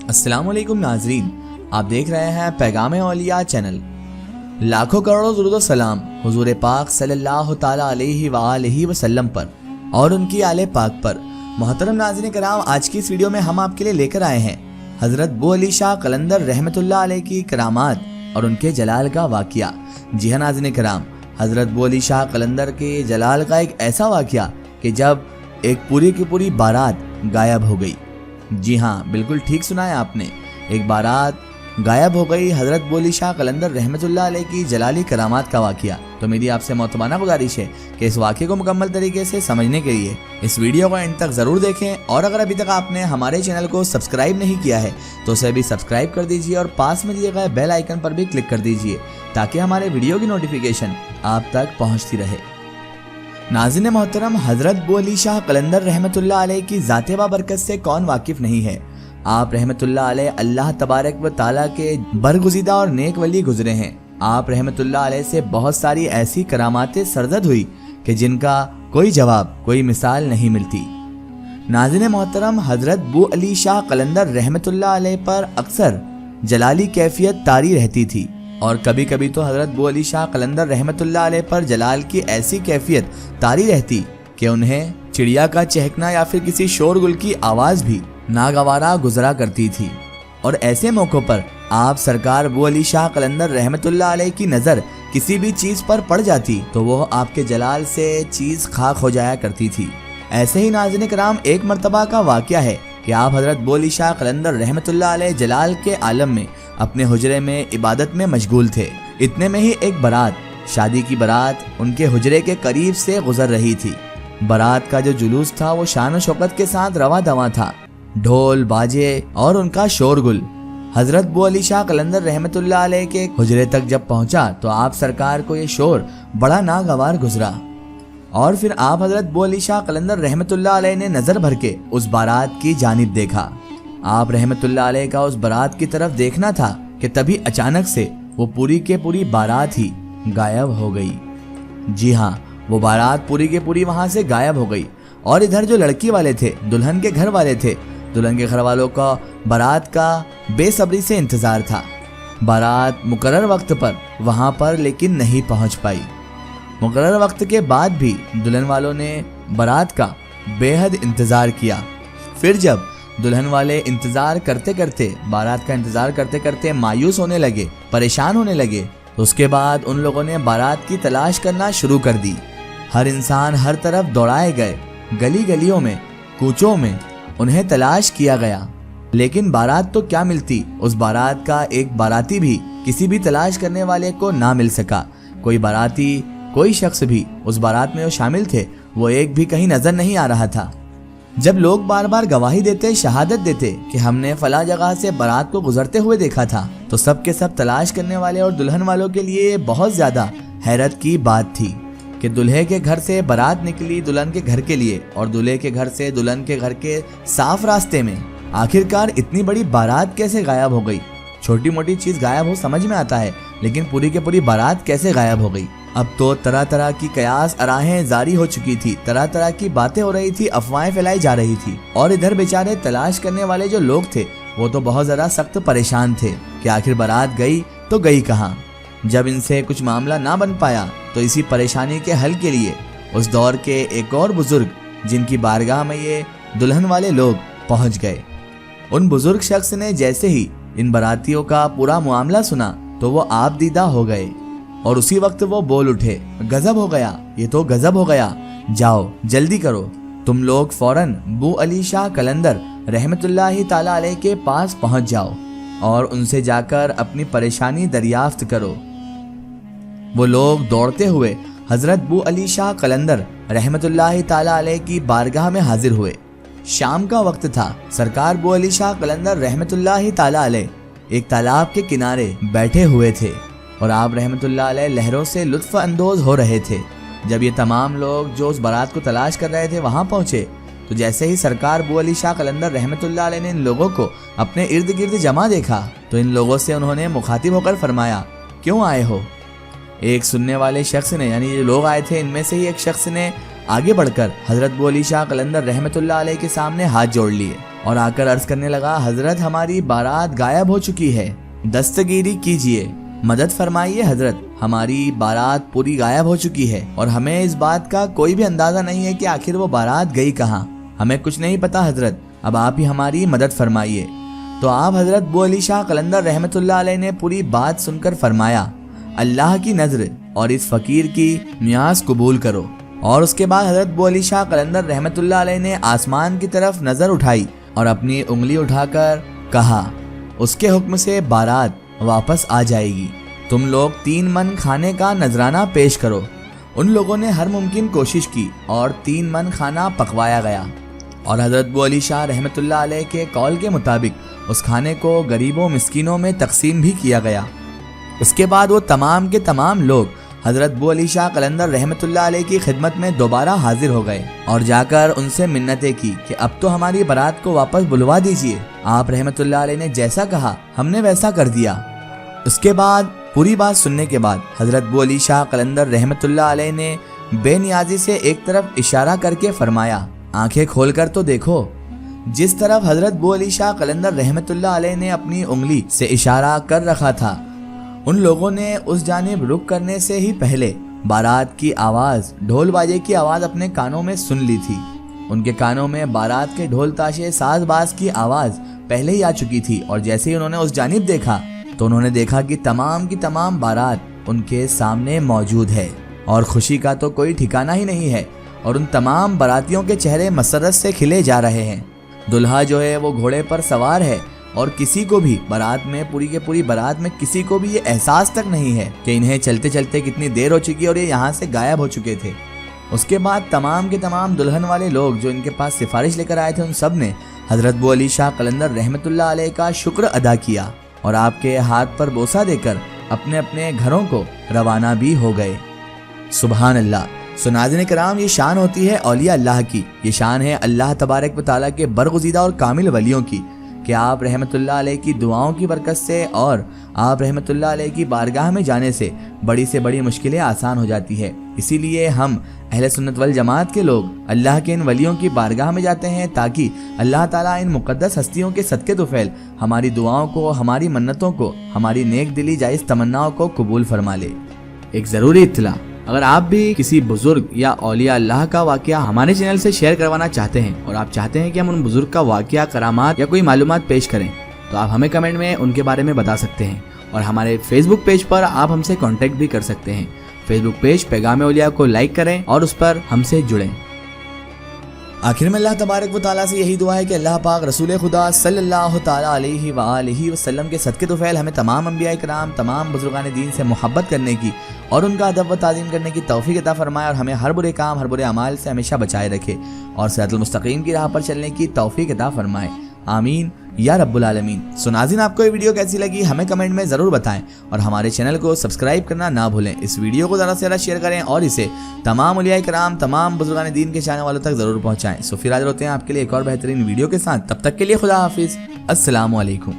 अस्सलाम वालेकुम नाजरीन, आप देख रहे हैं पैगाम औलिया चैनल। लाखों करोड़ों दुरूद व सलाम हुजूर पाक सल्लल्लाहु ताला अलैहि वसल्लम पर और उनकी आले पाक पर। मोहतरम नाज़रीन कराम, आज की इस वीडियो में हम आपके लिए लेकर आए हैं हज़रत बू अली शाह कलंदर रहमतुल्लाह अलैह की करामात और उनके जलाल का वाक़या। जी हाँ नाज़रीन कराम, हज़रत बू अली शाह कलंदर के जलाल का एक ऐसा वाक़या कि जब एक पूरी की पूरी बारात गायब हो गई। जी हाँ, बिल्कुल ठीक सुना है आपने, एक बारात गायब हो गई। हज़रत बू अली शाह कलंदर रहमतुल्लाह अलैह की जलाली करामात का वाक़या। तो मेरी आपसे मोहतबाना गुजारिश है कि इस वाक़े को मुकम्मल तरीके से समझने के लिए इस वीडियो को एंड तक ज़रूर देखें, और अगर अभी तक आपने हमारे चैनल को सब्सक्राइब नहीं किया है तो उसे भी सब्सक्राइब कर दीजिए और पास में दिए गए बेल आइकन पर भी क्लिक कर दीजिए ताकि हमारे वीडियो की नोटिफिकेशन आप तक पहुँचती रहे। नाज़रीन मोहतरम, हज़रत बू अली शाह कलंदर रहमतुल्लाह अलैह की ज़ाते बाबरकत से कौन वाकिफ़ नहीं है। आप रहमतुल्लाह अलैह अल्लाह तबारक व ताला के बरगुज़ीदा और नेक वली गुजरे हैं। आप रहमतुल्लाह अलैह से बहुत सारी ऐसी करामातें सरजद हुई कि जिनका कोई जवाब, कोई मिसाल नहीं मिलती। नाज़रीन मोहतरम, हज़रत बू अली शाह कलंदर रहमतुल्लाह अलैह पर अक्सर जलाली कैफियत तारी रहती थी, और कभी कभी तो हज़रत बू अली शाह कलंदर रहमतुल्लाह अलैह पर जलाल की ऐसी कैफियत तारी रहती कि उन्हें चिड़िया का चहकना या फिर किसी शोरगुल की आवाज़ भी नागवारा गुजरा करती थी। और ऐसे मौक़ों पर आप सरकार बू अली शाह कलंदर रहमतुल्लाह अलैह की नज़र किसी भी चीज़ पर पड़ जाती तो वो आपके जलाल से चीज़ खाक हो जाया करती थी। ऐसे ही नाज़रीन कराम, एक मरतबा का वाक़या है कि आप हज़रत बू अली शाह कलंदर रहमतुल्लाह अलैह जलाल के आलम में अपने हुजरे में इबादत में मशगूल थे। इतने में ही एक बारात, शादी की बारात, उनके हुजरे के करीब से गुजर रही थी। बारात का जो जुलूस था वो शान व शौकत के साथ रवा दवा था, ढोल बाजे और उनका शोरगुल। हज़रत बू अली शाह कलंदर रहमतुल्लाह अलैह के हुजरे तक जब पहुंचा तो आप सरकार को ये शोर बड़ा नागवार गुजरा, और फिर आप हज़रत बू अली शाह कलंदर रहमतुल्लाह अलैह ने नज़र भर के उस बारात की जानिब देखा। आप रहमतुल्लाह अलैह का उस बारात की तरफ देखना था कि तभी अचानक से वो पूरी के पूरी बारात ही गायब हो गई। जी हाँ, वो बारात पूरी के पूरी वहां से गायब हो गई। और इधर जो लड़की वाले थे, दुल्हन के घर वाले थे, दुल्हन के घर वालों का बारात का बेसब्री से इंतजार था। बारात मुकर्रर वक्त पर वहां पर लेकिन नहीं पहुंच पाई। मुकर्रर वक्त के बाद भी दुल्हन वालों ने बारात का बेहद इंतजार किया। फिर जब दुल्हन वाले इंतजार करते करते, बारात का इंतजार करते करते मायूस होने लगे, परेशान होने लगे, तो उसके बाद उन लोगों ने बारात की तलाश करना शुरू कर दी। हर इंसान हर तरफ दौड़ाए गए, गली गलियों में, कूचों में उन्हें तलाश किया गया, लेकिन बारात तो क्या मिलती। उस बारात का एक बाराती भी किसी भी तलाश करने वाले को ना मिल सका। कोई बाराती, कोई शख्स भी उस बारात में जो शामिल थे वो एक भी कहीं नजर नहीं आ रहा था। जब लोग बार बार गवाही देते, शहादत देते कि हमने फला जगह से बारात को गुजरते हुए देखा था, तो सब के सब तलाश करने वाले और दुल्हन वालों के लिए बहुत ज्यादा हैरत की बात थी कि दुल्हे के घर से बारात निकली दुल्हन के घर के लिए, और दूल्हे के घर से दुल्हन के घर के साफ रास्ते में आखिरकार इतनी बड़ी बारात कैसे गायब हो गई। छोटी मोटी चीज गायब हो समझ में आता है, लेकिन पूरी के पूरी बारात कैसे गायब हो गई। अब तो तरह तरह की कयास आराहें जारी हो चुकी थी, तरह तरह की बातें हो रही थी, अफवाहें फैलाई जा रही थी, और इधर बेचारे तलाश करने वाले जो लोग थे वो तो बहुत ज़्यादा सख्त परेशान थे कि आखिर बारात गई तो गई कहाँ। जब इनसे कुछ मामला ना बन पाया तो इसी परेशानी के हल के लिए उस दौर के एक और बुजुर्ग, जिनकी बारगाह में ये दुल्हन वाले लोग पहुँच गए। उन बुजुर्ग शख्स ने जैसे ही इन बारातियों का पूरा मामला सुना तो वो आप दीदा हो गए, और उसी वक्त वो बोल उठे, गजब हो गया, ये तो गजब हो गया। जाओ जल्दी करो, तुम लोग फौरन बू अली शाह कलंदर रहमतुल्लाह ताला अलैह के पास पहुंच जाओ और उनसे जाकर अपनी परेशानी दरियाफ्त करो। वो लोग दौड़ते हुए हजरत बू अली शाह कलंदर रहमतुल्लाह ताला अलैह की बारगाह में हाजिर हुए। शाम का वक्त था। सरकार बू अली शाह कलंदर रहमतुल्लाह ताला अलैह एक तालाब के किनारे बैठे हुए थे, और आप रहमतुल्लाह अलैह लहरों से लुत्फ अंदोज हो रहे थे। जब ये तमाम लोग जो उस बारात को तलाश कर रहे थे वहां पहुंचे, तो जैसे ही सरकार बू अली शाह कलंदर रहमतुल्लाह अलैह ने इन लोगों को अपने इर्द गिर्द जमा देखा तो इन लोगों से उन्होंने मुखातिब होकर फरमाया, क्यों आए हो। एक सुनने वाले शख्स ने, यानी जो लोग आए थे इनमें से ही एक शख्स ने आगे बढ़कर हजरत बू अली शाह कलंदर रहमतुल्लाह अलैह के सामने हाथ जोड़ लिए اور آ کر عرض کرنے لگا حضرت ہماری بارات غائب ہو چکی ہے، دستگیری کیجئے، مدد فرمائیے حضرت، ہماری بارات پوری غائب ہو چکی ہے اور ہمیں اس بات کا کوئی بھی اندازہ نہیں ہے کہ آخر وہ بارات گئی کہاں، ہمیں کچھ نہیں پتا حضرت، اب آپ ہی ہماری مدد فرمائیے۔ تو آپ حضرت بو علی شاہ قلندر رحمۃ اللہ علیہ نے پوری بات سن کر فرمایا اللہ کی نظر اور اس فقیر کی نیاز قبول کرو۔ اور اس کے بعد حضرت بو علی شاہ قلندر رحمۃ اللہ علیہ نے آسمان کی طرف نظر اٹھائی اور اپنی انگلی اٹھا کر کہا اس کے حکم سے بارات واپس آ جائے گی، تم لوگ 3 من کھانے کا نذرانہ پیش کرو۔ ان لوگوں نے ہر ممکن کوشش کی اور 3 من کھانا پکوایا گیا اور حضرت بو علی شاہ رحمۃ اللہ علیہ کے قول کے مطابق اس کھانے کو غریبوں مسکینوں میں تقسیم بھی کیا گیا۔ اس کے بعد وہ تمام کے تمام لوگ حضرت بو علی شاہ قلندر رحمۃ اللہ علیہ کی خدمت میں دوبارہ حاضر ہو گئے اور جا کر ان سے منتیں کی کہ اب تو ہماری بارات کو واپس بلوا دیجیے۔ آپ رحمۃ اللہ علیہ نے جیسا کہا ہم نے ویسا کر دیا۔ اس کے بعد پوری بات سننے کے بعد حضرت بو علی شاہ قلندر رحمۃ اللہ علیہ نے بے نیازی سے ایک طرف اشارہ کر کے فرمایا آنکھیں کھول کر تو دیکھو۔ جس طرف حضرت بو علی شاہ قلندر رحمۃ اللہ علیہ نے اپنی انگلی سے اشارہ کر رکھا تھا، ان لوگوں نے اس جانب رخ کرنے سے ہی پہلے بارات کی آواز، ڈھول باجے کی آواز اپنے کانوں میں سن لی تھی۔ ان کے کانوں میں بارات کے ڈھول تاشے ساز باز کی آواز پہلے ہی آ چکی تھی اور جیسے ہی انہوں نے اس جانب دیکھا تو انہوں نے دیکھا کہ تمام کی تمام بارات ان کے سامنے موجود ہے اور خوشی کا تو کوئی ٹھکانہ ہی نہیں ہے اور ان تمام باراتیوں کے چہرے مسرت سے کھلے جا رہے ہیں۔ دلہا جو ہے وہ گھوڑے پر سوار ہے اور کسی کو بھی بارات میں پوری کے پوری بارات میں کسی کو بھی یہ احساس تک نہیں ہے کہ انہیں چلتے چلتے کتنی دیر ہو چکی اور یہ یہاں سے غائب ہو چکے تھے۔ اس کے بعد تمام کے تمام دلہن والے لوگ جو ان کے پاس سفارش لے کر آئے تھے ان سب نے حضرت بو علی شاہ قلندر رحمۃ اللہ علیہ کا شکر ادا کیا اور آپ کے ہاتھ پر بوسہ دے کر اپنے اپنے گھروں کو روانہ بھی ہو گئے۔ سبحان اللہ۔ سو ناظرین کرام، یہ شان ہوتی ہے اولیاء اللہ کی، یہ شان ہے اللہ تبارک و تعالیٰ کے برگزیدہ اور کامل ولیوں کی کہ آپ رحمت اللہ علیہ کی دعاؤں کی برکت سے اور آپ رحمت اللہ علیہ کی بارگاہ میں جانے سے بڑی سے بڑی مشکلیں آسان ہو جاتی ہے۔ اسی لیے ہم اہل سنت والجماعت کے لوگ اللہ کے ان ولیوں کی بارگاہ میں جاتے ہیں تاکہ اللہ تعالیٰ ان مقدس ہستیوں کے صدقے طفیل ہماری دعاؤں کو، ہماری منتوں کو، ہماری نیک دلی جائز تمناؤں کو قبول فرما لے۔ ایک ضروری اطلاع، اگر آپ بھی کسی بزرگ یا اولیاء اللہ کا واقعہ ہمارے چینل سے شیئر کروانا چاہتے ہیں اور آپ چاہتے ہیں کہ ہم ان بزرگ کا واقعہ، کرامات یا کوئی معلومات پیش کریں تو آپ ہمیں کمنٹ میں ان کے بارے میں بتا سکتے ہیں اور ہمارے فیس بک پیج پر آپ ہم سے کانٹیکٹ بھی کر سکتے ہیں۔ فیس بک پیج پیغام اولیاء کو لائک کریں اور اس پر ہم سے جڑیں۔ آخر میں اللہ تبارک و تعالیٰ سے یہی دعا ہے کہ اللہ پاک رسول خدا صلی اللہ تعالیٰ علیہ وآلہ وسلم کے صدقے طفیل ہمیں تمام انبیاء کرام، تمام بزرگان دین سے محبت کرنے کی اور ان کا ادب و تعظیم کرنے کی توفیق عطا فرمائے اور ہمیں ہر برے کام، ہر برے اعمال سے ہمیشہ بچائے رکھے اور صراط المستقیم کی راہ پر چلنے کی توفیق عطا فرمائے، آمین یا رب العالمین۔ سو ناظرین، آپ کو یہ ویڈیو کیسی لگی ہمیں کمنٹ میں ضرور بتائیں اور ہمارے چینل کو سبسکرائب کرنا نہ بھولیں۔ اس ویڈیو کو زیادہ سے زیادہ شیئر کریں اور اسے تمام اولیاء کرام، تمام بزرگان دین کے چاہنے والوں تک ضرور پہنچائیں۔ سو پھر حاضر ہوتے ہیں آپ کے لیے ایک اور بہترین ویڈیو کے ساتھ، تب تک کے لیے خدا حافظ، السلام علیکم۔